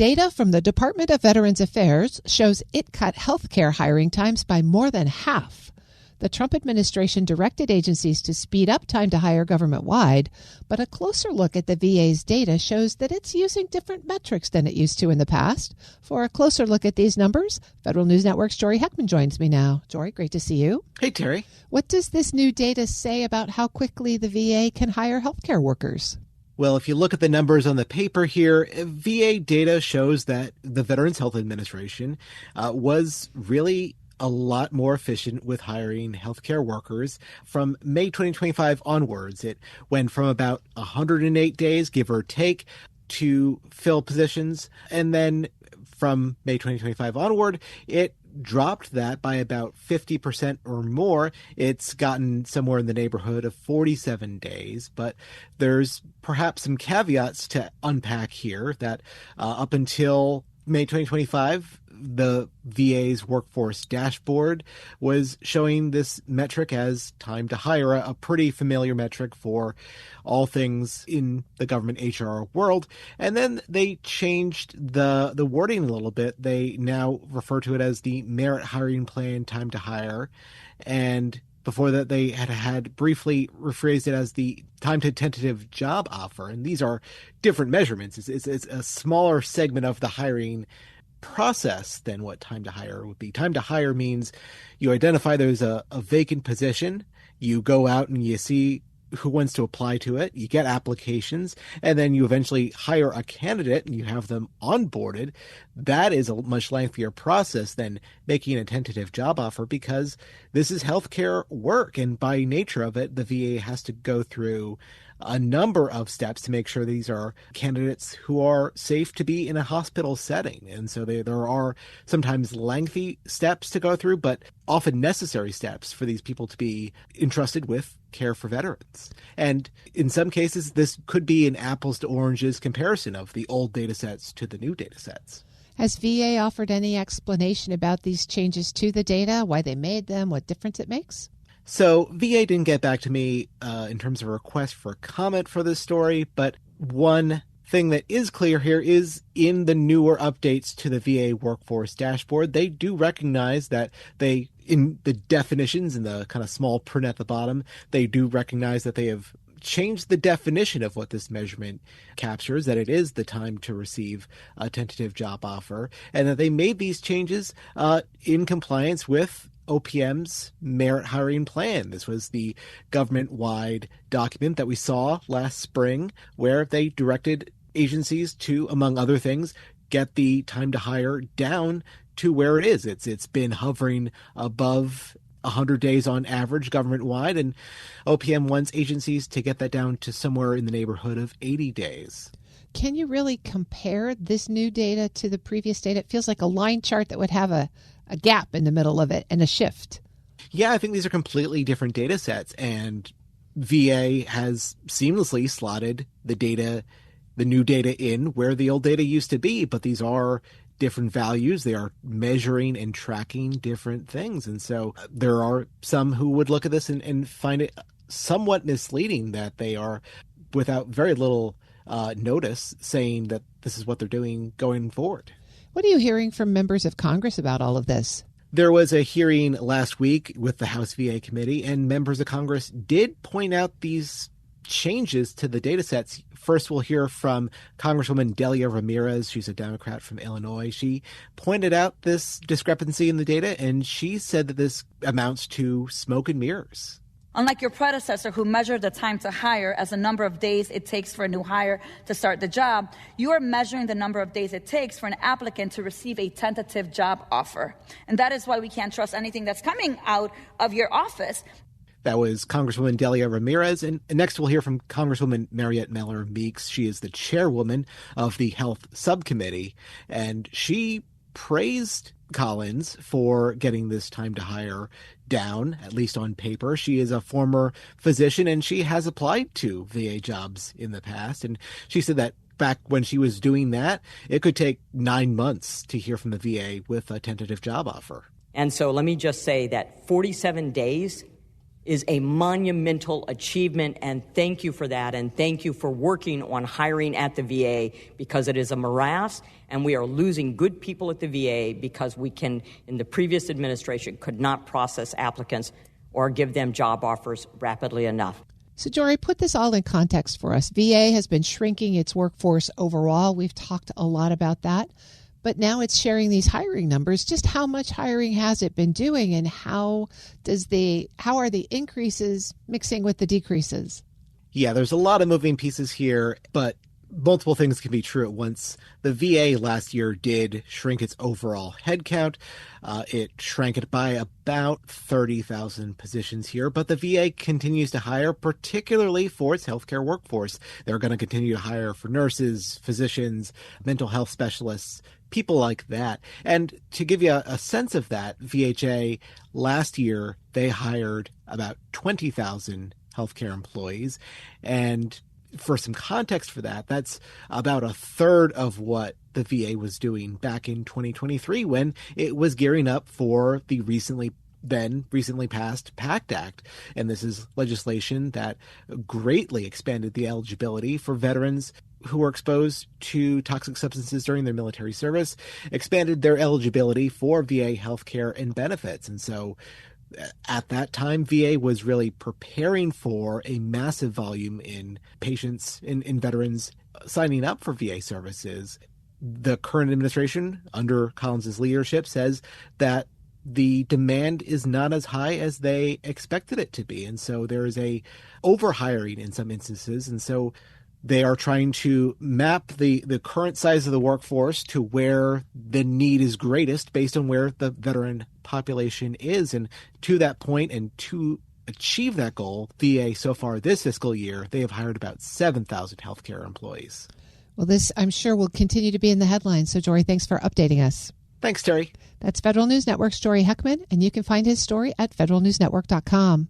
Data from the Department of Veterans Affairs shows it cut healthcare hiring times by more than half. The Trump administration directed agencies to speed up time to hire government-wide, but a closer look at the VA's data shows that it's using different metrics than it used to in the past. For a closer look at these numbers, Federal News Network's Jory Heckman joins me now. Jory, great to see you. Hey, Terry. What does this new data say about how quickly the VA can hire healthcare workers? Well, if you look at the numbers on the paper here, VA data shows that the Veterans Health Administration was really a lot more efficient with hiring healthcare workers from May 2025 onwards. It went from about 108 days, give or take, to fill positions. And then from May 2025 onward, it dropped that by about 50% or more. It's gotten somewhere in the neighborhood of 47 days, but there's perhaps some caveats to unpack here that up until May 2025, the VA's workforce dashboard was showing this metric as time to hire, a pretty familiar metric for all things in the government HR world. And then they changed the wording a little bit. They now refer to it as the merit hiring plan time to hire. And before that, they had briefly rephrased it as the time to tentative job offer. And these are different measurements. It's a smaller segment of the hiring process than what time to hire would be. Time to hire means you identify there's a vacant position, you go out and you see who wants to apply to it, you get applications, and then you eventually hire a candidate and you have them onboarded. That is a much lengthier process than making a tentative job offer, because this is healthcare work, and by nature of it, the VA has to go through a number of steps to make sure these are candidates who are safe to be in a hospital setting. And so there are sometimes lengthy steps to go through, but often necessary steps for these people to be entrusted with care for veterans. And in some cases, this could be an apples to oranges comparison of the old data sets to the new data sets. Has VA offered any explanation about these changes to the data, why they made them, what difference it makes? So VA didn't get back to me in terms of a request for comment for this story, but one thing that is clear here is in the newer updates to the VA workforce dashboard, they do recognize that in the definitions in the kind of small print at the bottom, they do recognize that they have changed the definition of what this measurement captures, that it is the time to receive a tentative job offer, and that they made these changes in compliance with OPM's merit hiring plan. This was the government-wide document that we saw last spring, where they directed agencies to, among other things, get the time to hire down to where it is. It's been hovering above 100 days on average government-wide, and OPM wants agencies to get that down to somewhere in the neighborhood of 80 days. Can you really compare this new data to the previous data? It feels like a line chart that would have a gap in the middle of it and a shift. Yeah, I think these are completely different data sets, and VA has seamlessly slotted the new data in where the old data used to be, but these are different values. They are measuring and tracking different things. And so there are some who would look at this and find it somewhat misleading that they are, without very little notice, saying that this is what they're doing going forward. What are you hearing from members of Congress about all of this? There was a hearing last week with the House VA committee, and members of Congress did point out these changes to the data sets. First, we'll hear from Congresswoman Delia Ramirez. She's a Democrat from Illinois. She pointed out this discrepancy in the data, and she said that this amounts to smoke and mirrors. Unlike your predecessor, who measured the time to hire as the number of days it takes for a new hire to start the job, you are measuring the number of days it takes for an applicant to receive a tentative job offer. And that is why we can't trust anything that's coming out of your office. That was Congresswoman Delia Ramirez. And next we'll hear from Congresswoman Mariette Miller Meeks. She is the chairwoman of the Health Subcommittee, and she praised Collins for getting this time to hire down, at least on paper. She is a former physician, and she has applied to VA jobs in the past. And she said that back when she was doing that, it could take 9 months to hear from the VA with a tentative job offer. And so let me just say that 47 days is a monumental achievement, and thank you for that, and thank you for working on hiring at the VA, because it is a morass, and we are losing good people at the VA because we can, in the previous administration, could not process applicants or give them job offers rapidly enough. So, Jory, put this all in context for us. VA has been shrinking its workforce overall. We've talked a lot about that. But now it's sharing these hiring numbers. Just how much hiring has it been doing, and how are the increases mixing with the decreases? Yeah, there's a lot of moving pieces here, but multiple things can be true at once. The VA last year did shrink its overall headcount. It shrank it by about 30,000 positions here, but the VA continues to hire, particularly for its healthcare workforce. They're going to continue to hire for nurses, physicians, mental health specialists, people like that. And to give you a sense of that, VHA last year, they hired about 20,000 healthcare employees. And for some context for that, that's about a third of what the VA was doing back in 2023 when it was gearing up for the recently passed PACT Act. And this is legislation that greatly expanded the eligibility for veterans who were exposed to toxic substances during their military service, expanded their eligibility for VA healthcare and benefits. And so at that time, VA was really preparing for a massive volume in patients, in veterans signing up for VA services. The current administration, under Collins's leadership, says that the demand is not as high as they expected it to be. And so there is a overhiring in some instances. And so they are trying to map the current size of the workforce to where the need is greatest based on where the veteran population is. And to that point, and to achieve that goal, VA so far this fiscal year, they have hired about 7,000 healthcare employees. Well, this, I'm sure, will continue to be in the headlines. So, Jory, thanks for updating us. Thanks, Terry. That's Federal News Network's Jory Heckman, and you can find his story at federalnewsnetwork.com.